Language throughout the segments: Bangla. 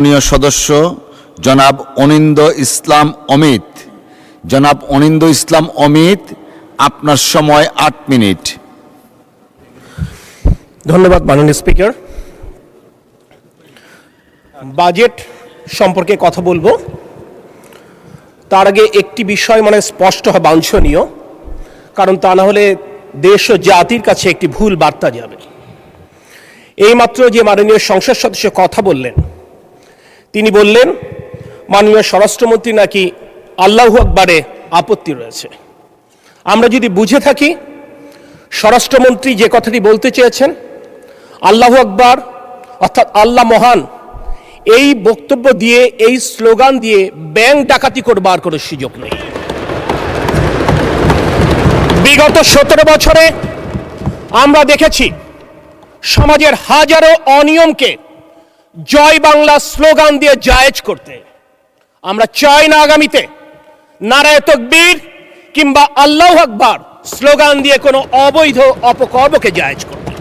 মাননীয় সদস্য জনাব অনিন্দ ইসলাম অমিত। জনাব অনিন্দ ইসলাম অমিত, আপনার সময় 8 মিনিট। ধন্যবাদ মাননীয় স্পিকার। বাজেট সম্পর্কে কথা বলবো, তার আগে একটি বিষয় মানে স্পষ্ট হয় বাঞ্ছনীয়, কারণ তা না হলে দেশ ও জাতির কাছে একটি ভুল বার্তা যাবে। এইমাত্র যে মাননীয় সংসদ সদস্য কথা বললেন, তিনি বললেন মাননীয় স্বরাষ্ট্রমন্ত্রী নাকি আল্লাহু আকবারে আপত্তি রয়েছে। আমরা যদি বুঝে থাকি স্বরাষ্ট্রমন্ত্রী যে কথাটি বলতে চেয়েছেন, আল্লাহু আকবার অর্থাৎ আল্লাহ মহান, এই বক্তব্য দিয়ে, এই স্লোগান দিয়ে ব্যাংক ডাকাতি করবার কোনো সুযোগ নেই। বিগত 17 বছরে আমরা দেখেছি সমাজের হাজারো অনিয়মকে জয় বাংলা স্লোগান দিয়ে জায়েজ করতে। আমরা চাই না আগামীতে নারায়ে তাকবীর কিংবা আল্লাহু আকবার স্লোগান দিয়ে কোনো অবৈধ অপকর্মকে জায়েজ করতে।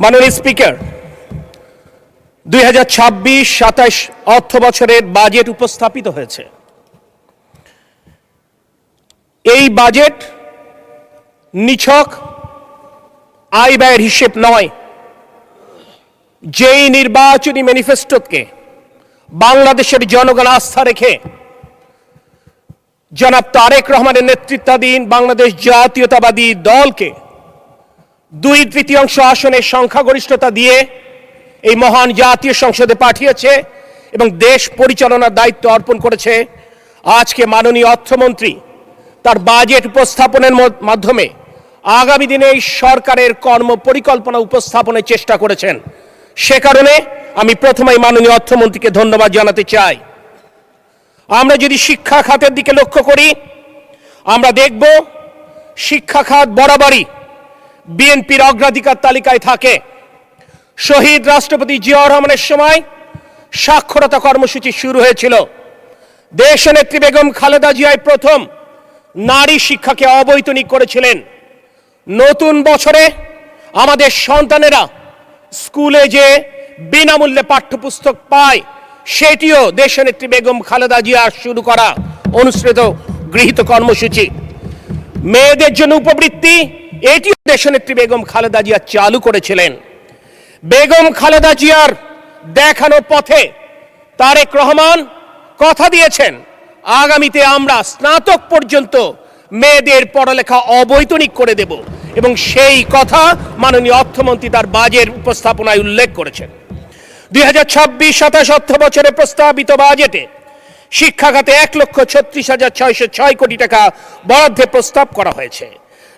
মাননীয় স্পিকার, 2026-27 অর্থ বছরের বাজেট উপস্থাপিত হয়েছে। এই বাজেট নিছক আয় ব্যয়ের হিসেব নয়। যেই নির্বাচনী ম্যানিফেস্টোকে বাংলাদেশের জনগণ আস্থা রেখে জনাব তারেক রহমানের নেতৃত্বাধীন বাংলাদেশ জাতীয়তাবাদী দলকে 2/3 আসনের সংখ্যাগরিষ্ঠতা দিয়ে এই মহান জাতীয় সংসদে পাঠিয়েছে এবং দেশ পরিচালনার দায়িত্ব অর্পণ করেছে, আজকে মাননীয় অর্থমন্ত্রী তার বাজেট উপস্থাপনের মাধ্যমে আগামী দিনে এই সরকারের কর্ম পরিকল্পনা উপস্থাপনের চেষ্টা করেছেন। সে কারণে আমি প্রথমেই মাননীয় অর্থমন্ত্রীকে ধন্যবাদ জানাতে চাই। আমরা যদি শিক্ষা খাতের দিকে লক্ষ্য করি, আমরা দেখব শিক্ষা খাত বরাবরই বিএনপির অগ্রাধিকার তালিকায় থাকে। শহীদ রাষ্ট্রপতি জিয়াউর রহমানের সময় সাক্ষরতা কর্মসূচি শুরু হয়েছিল। দেশনেত্রী বেগম খালেদা জিয়াই প্রথম নারী শিক্ষাকে অবৈতনিক করেছিলেন। নতুন বছরে আমাদের সন্তানেরা স্কুলে যে বিনামূল্যে পাঠ্যপুস্তক পায়, সেটিও দেশনেত্রী বেগম খালেদা জিয়ার শুরু করা অনুসৃত গৃহীত কর্মসূচি। মেয়েদের জন্য উপবৃত্তি, এটিও দেশনেত্রী বেগম খালেদা জিয়া চালু করেছিলেন। বেগম খালেদা জিয়ার দেখানো পথে তারেক রহমান কথা দিয়েছেন, আগামীতে আমরা স্নাতক পর্যন্ত মেয়েদের পড়ালেখা অবৈতনিক করে দেব, এবং সেই কথা মাননীয় অর্থমন্ত্রী তার বাজেট উপস্থাপনায় উল্লেখ করেছেন। 2026-27 অর্থ বছরে প্রস্তাবিত বাজেটে শিক্ষা খাতে 1,36,606 কোটি টাকা বরাদ্দের প্রস্তাব করা হয়েছে,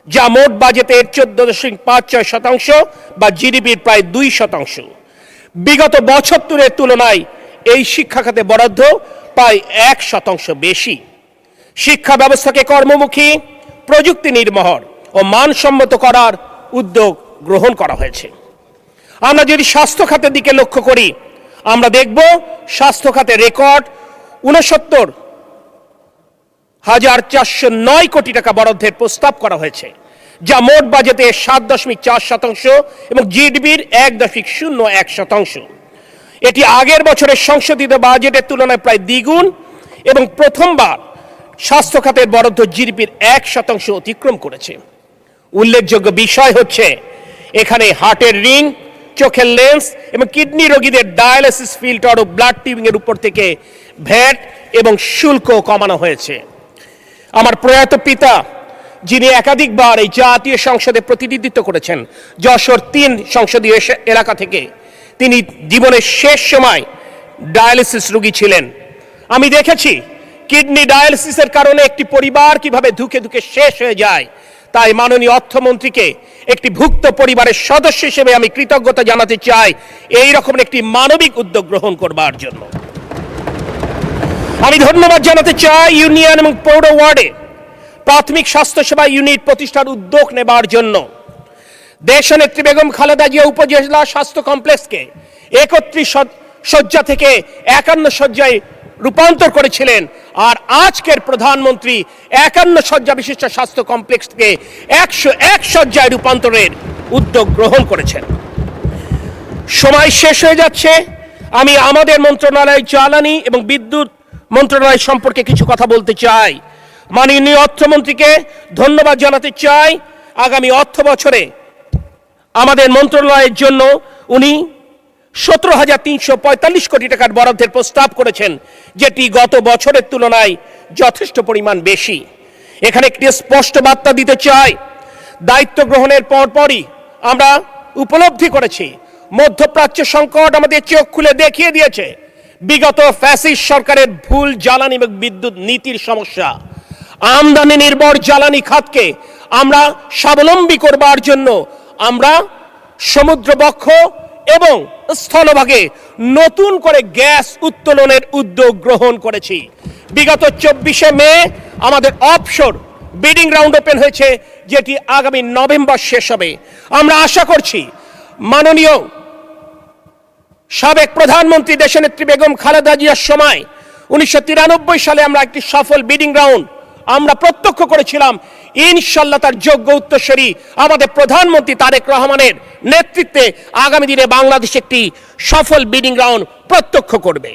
যা মোট বাজেটের 14.56% বা জিডিপির প্রায় 2%। বিগত বছরের তুলনায় এই শিক্ষা খাতে বরাদ্দ প্রায় 1% বেশি। শিক্ষা ব্যবস্থাকে কর্মমুখী, প্রযুক্তি নির্ভর ও মানসম্মত করার উদ্যোগ গ্রহণ করা হয়েছে। আমরা যদি স্বাস্থ্য খাতের দিকে লক্ষ্য করি, আমরা দেখব স্বাস্থ্য খাতে রেকর্ড 69,409 কোটি টাকা বরাদ্দের প্রস্তাব করা হয়েছে, যা মোট বাজেটে 7.4% এবং জিডিপির 1.01%। এটি আগের বছরের সংশোধিত বাজেটের তুলনায় প্রায় দ্বিগুণ এবং প্রথমবার স্বাস্থ্য খাতের বরাদ্দ জিডিপির 1% অতিক্রম করেছে। উল্লেখযোগ্য বিষয় হচ্ছে, এখানে হার্টের রিং, চোখের লেন্স এবং কিডনি রোগীদের ডায়ালিসিস ফিল্টার ও ব্লাড টিউবিং এর উপর থেকে ভ্যাট এবং শুল্ক কমানো হয়েছে। আমার প্রয়াত পিতা, যিনি একাধিকবার এই জাতীয় সংসদে প্রতিনিধিত্ব করেছেন যশোর 3 সংসদীয় এলাকা থেকে, তিনি জীবনের শেষ সময় ডায়ালিসিস রোগী ছিলেন। আমি দেখেছি কিডনি ডায়ালিসিসের কারণে একটি পরিবার কিভাবে ধুকে ধুকে শেষ হয়ে যায়। তাই মাননীয় অর্থমন্ত্রীকে একটি ভুক্ত পরিবারের সদস্য হিসেবে আমি কৃতজ্ঞতা জানাতে চাই এই রকম একটি মানবিক উদ্যোগ গ্রহণ করবার জন্য। আমি ধন্যবাদ জানাতে চাই ইউনিয়ন এবং পৌর ওয়ার্ডে প্রাথমিক স্বাস্থ্যসেবা ইউনিট প্রতিষ্ঠার উদ্যোগ নেবার জন্য। দেশনেত্রী বেগম খালেদা জিয়া উপজেলা স্বাস্থ্য কমপ্লেক্সকে 31 শয্যা থেকে 51 শয্যায় রূপান্তর করেছিলেন, আর আজকের প্রধানমন্ত্রী 51 শয্যা বিশিষ্ট স্বাস্থ্য কমপ্লেক্সকে 101 শয্যায় রূপান্তরের উদ্যোগ গ্রহণ করেছেন। সময় শেষ হয়ে যাচ্ছে। আমি আমাদের মন্ত্রণালয় জ্বালানি এবং বিদ্যুৎ মন্ত্রণালয় সম্পর্কে কিছু কথা বলতে চাই। মাননীয় অর্থমন্ত্রীকে ধন্যবাদ জানাতে চাই। আগামী অর্থ বছরে আমাদের মন্ত্রণালয়ের জন্য উনি 17,345 কোটি টাকার বরাদ্দের প্রস্তাব করেছেন, যেটি গত বছরের তুলনায় যথেষ্ট পরিমাণ বেশি। এখানে একটি স্পষ্ট বার্তা দিতে চাই, দায়িত্ব গ্রহণের পরপরই আমরা উপলব্ধি করেছি মধ্যপ্রাচ্য সংকট আমাদের চোখ খুলে দেখিয়ে দিয়েছে বিগত ফ্যাসিস্ট সরকারের ভুল জ্বালানি এবং বিদ্যুৎ নীতির সমস্যা। আমদানি নির্ভর জ্বালানি খাতকে আমরা স্বাবলম্বী করবার জন্য আমরা সমুদ্রবক্ষ এবং স্থলভাগে নতুন করে গ্যাস উত্তোলনের উদ্যোগ গ্রহণ করেছি। বিগত 24শে মে আমাদের অফশোর বিডিং রাউন্ড ওপেন হয়েছে, যেটি আগামী নভেম্বর শেষ হবে। আমরা আশা করছি মাননীয় সাবেক প্রধানমন্ত্রী দেশনেত্রী বেগম খালেদা জিয়ার সময় 1993 সালে আমরা একটি সফল বিডিং রাউন্ড আমরা প্রত্যক্ষ করেছিলাম। ইনশাল্লাহ তার যোগ্য উত্তরসূরি আমাদের প্রধানমন্ত্রী তারেক রহমানের নেতৃত্বে আগামী দিনে বাংলাদেশ একটি সফল বিডিং রাউন্ড প্রত্যক্ষ করবে।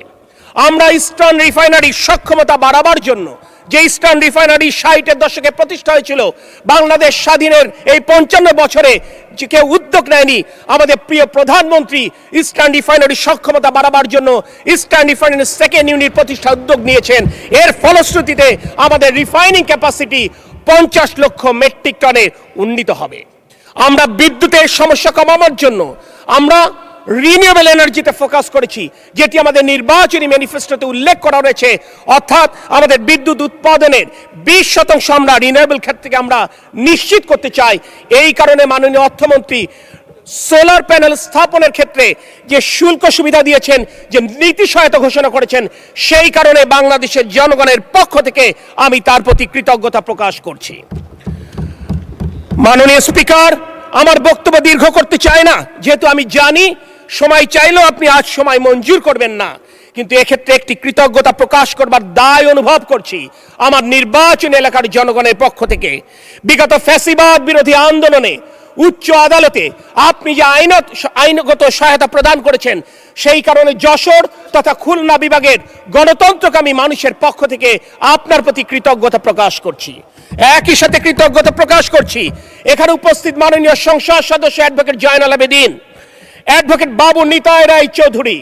আমরা ইস্টার্ন রিফাইনারির সক্ষমতা বাড়াবার জন্য, যে ইস্টার্ন রিফাইনারি 60-এর দশকে প্রতিষ্ঠা হয়েছিল, বাংলাদেশ স্বাধীনের এই 55 বছরে যে কেউ উদ্যোগ নেয়নি, আমাদের প্রিয় প্রধানমন্ত্রী ইস্টার্ন রিফাইনারির সক্ষমতা বাড়াবার জন্য ইস্টার্ন রিফাইনারির সেকেন্ড ইউনিট প্রতিষ্ঠা উদ্যোগ নিয়েছেন। এর ফলশ্রুতিতে আমাদের রিফাইনিং ক্যাপাসিটি 50 লক্ষ মেট্রিক টনে উন্নীত হবে। আমরা বিদ্যুতের সমস্যা কমানোর জন্য আমরা রিনিউয়েবল এনার্জিতে ফোকাস করেছি, যেটি আমাদের নির্বাচনী ম্যানিফেস্টোতে উল্লেখ করা রয়েছে। অর্থাৎ আমাদের বিদ্যুৎ উৎপাদনের 20% আমরা রিনিউয়েবল ক্ষেত্র থেকে আমরা নিশ্চিত করতে চাই। এই কারণে মাননীয় অর্থমন্ত্রী সোলার প্যানেল স্থাপনের ক্ষেত্রে যে শুল্ক সুবিধা দিয়েছেন, যে নীতি সহায়তা ঘোষণা করেছেন, সেই কারণে বাংলাদেশের জনগণের পক্ষ থেকে আমি তার প্রতি কৃতজ্ঞতা প্রকাশ করছি। মাননীয় স্পিকার, আমার বক্তব্য দীর্ঘ করতে চাই না, যেহেতু আমি জানি সময় চাইলেও আপনি আজ সময় মঞ্জুর করবেন না, কিন্তু এক্ষেত্রে একটি কৃতজ্ঞতা প্রকাশ করবার দায় অনুভব করছি আমার নির্বাচন এলাকার জনগণের পক্ষ থেকে। বিগত ফ্যাসিবাদ বিরোধী আন্দোলনে উচ্চ আদালতে আপনি যে আইনগত সহায়তা প্রদান করেছেন, সেই কারণে যশোর তথা খুলনা বিভাগের গণতন্ত্রকামী মানুষের পক্ষ থেকে আপনার প্রতি কৃতজ্ঞতা প্রকাশ করছি। একই সাথে কৃতজ্ঞতা প্রকাশ করছি এখানে উপস্থিত মাননীয় সংসদ সদস্য অ্যাডভোকেট জয়নাল আবেদিন, অ্যাডভোকেট বাবু নিতাই রায় চৌধুরী,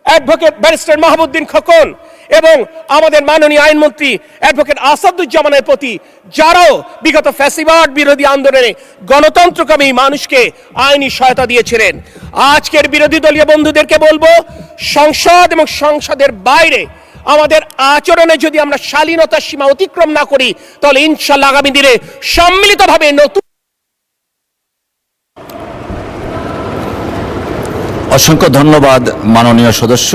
অ্যাডভোকেট ব্যারিস্টার মাহবুদ্দিন খোকন এবং আমাদের মাননীয় আইনমন্ত্রী অ্যাডভোকেট আসাদুজ্জামানের প্রতি, যারাও বিগত ফ্যাসিবাদ বিরোধী আন্দোলনে গণতন্ত্রকামী মানুষকে আইনি সহায়তা দিয়েছিলেন। আজকের বিরোধী দলীয় বন্ধুদেরকে বলবো, সংসদ এবং সংসদের বাইরে আমাদের আচরণে যদি আমরা শালীনতার সীমা অতিক্রম না করি, তাহলে ইনশাআল্লাহ আগামী দিনে সম্মিলিতভাবে নতুন। অসংখ্য ধন্যবাদ মাননীয় সদস্য।